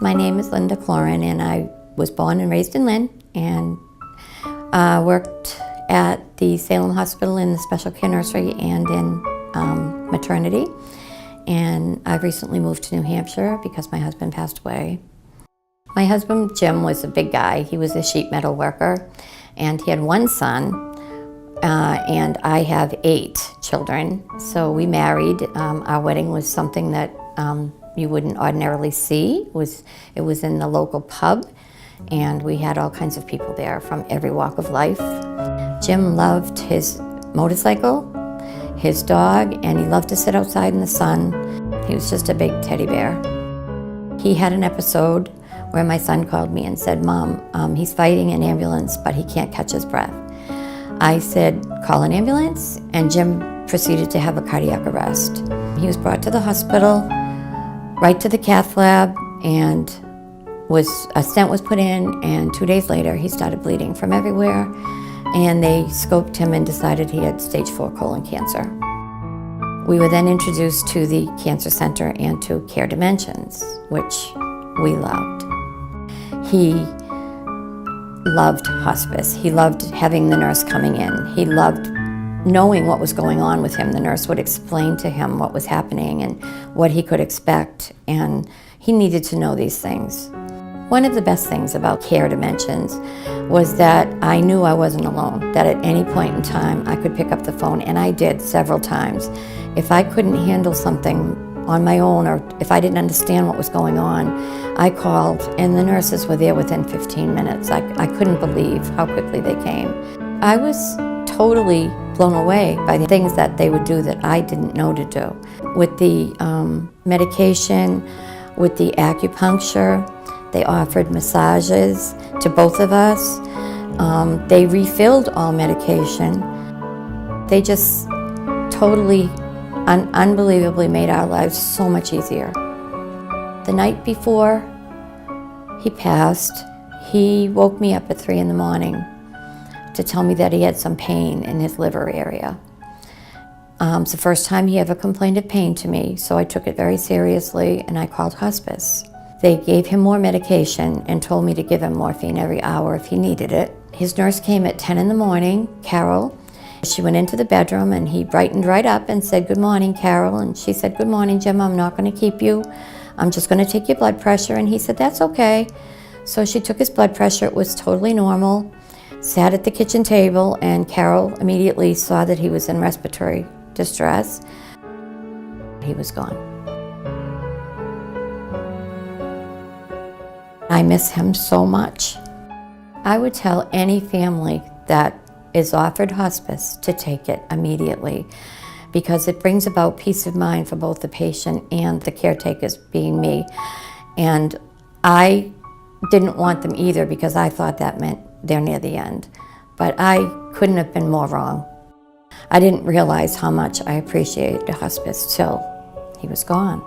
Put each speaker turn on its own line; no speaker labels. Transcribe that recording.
My name is Linda Cloran, and I was born and raised in Lynn, and worked at the Salem Hospital in the special care nursery and in maternity. And I've recently moved to New Hampshire because my husband passed away. My husband, Jim, was a big guy. He was a sheet metal worker, and he had one son, and I have 8 children. So we married. Our wedding was something that you wouldn't ordinarily see. It was in the local pub, and we had all kinds of people there from every walk of life. Jim loved his motorcycle, his dog, and he loved to sit outside in the sun. He was just a big teddy bear. He had an episode where my son called me and said, "Mom, he's fighting an ambulance, but he can't catch his breath." I said, "Call an ambulance," and Jim proceeded to have a cardiac arrest. He was brought to the hospital, right to the cath lab, and a stent was put in, and 2 days later he started bleeding from everywhere, and they scoped him and decided he had stage 4 colon cancer. We were then introduced to the cancer center and to Care Dimensions, which we loved. He loved hospice. He loved having the nurse coming in. He loved knowing what was going on with him. The nurse would explain to him what was happening and what he could expect, and he needed to know these things. One of the best things about Care Dimensions was that I knew I wasn't alone, that at any point in time I could pick up the phone, and I did several times. If I couldn't handle something on my own, or if I didn't understand what was going on, I called, and the nurses were there within 15 minutes. I couldn't believe how quickly they came. I was totally blown away by the things that they would do that I didn't know to do. With the medication, with the acupuncture, they offered massages to both of us. They refilled all medication. They just totally, unbelievably made our lives so much easier. The night before he passed, he woke me up at 3 in the morning to tell me that he had some pain in his liver area. It's the first time he ever complained of pain to me, so I took it very seriously, and I called hospice. They gave him more medication and told me to give him morphine every hour if he needed it. His nurse came at 10 in the morning, Carol. She went into the bedroom, and he brightened right up and said, "Good morning, Carol." And she said, "Good morning, Jim. I'm not going to keep you. I'm just going to take your blood pressure." And he said, "That's okay." So she took his blood pressure. It was totally normal. Sat at the kitchen table, and Carol immediately saw that he was in respiratory distress. He was gone. I miss him so much. I would tell any family that is offered hospice to take it immediately, because it brings about peace of mind for both the patient and the caretakers, being me. And I didn't want them either, because I thought that meant they're near the end. But I couldn't have been more wrong. I didn't realize how much I appreciated hospice till he was gone.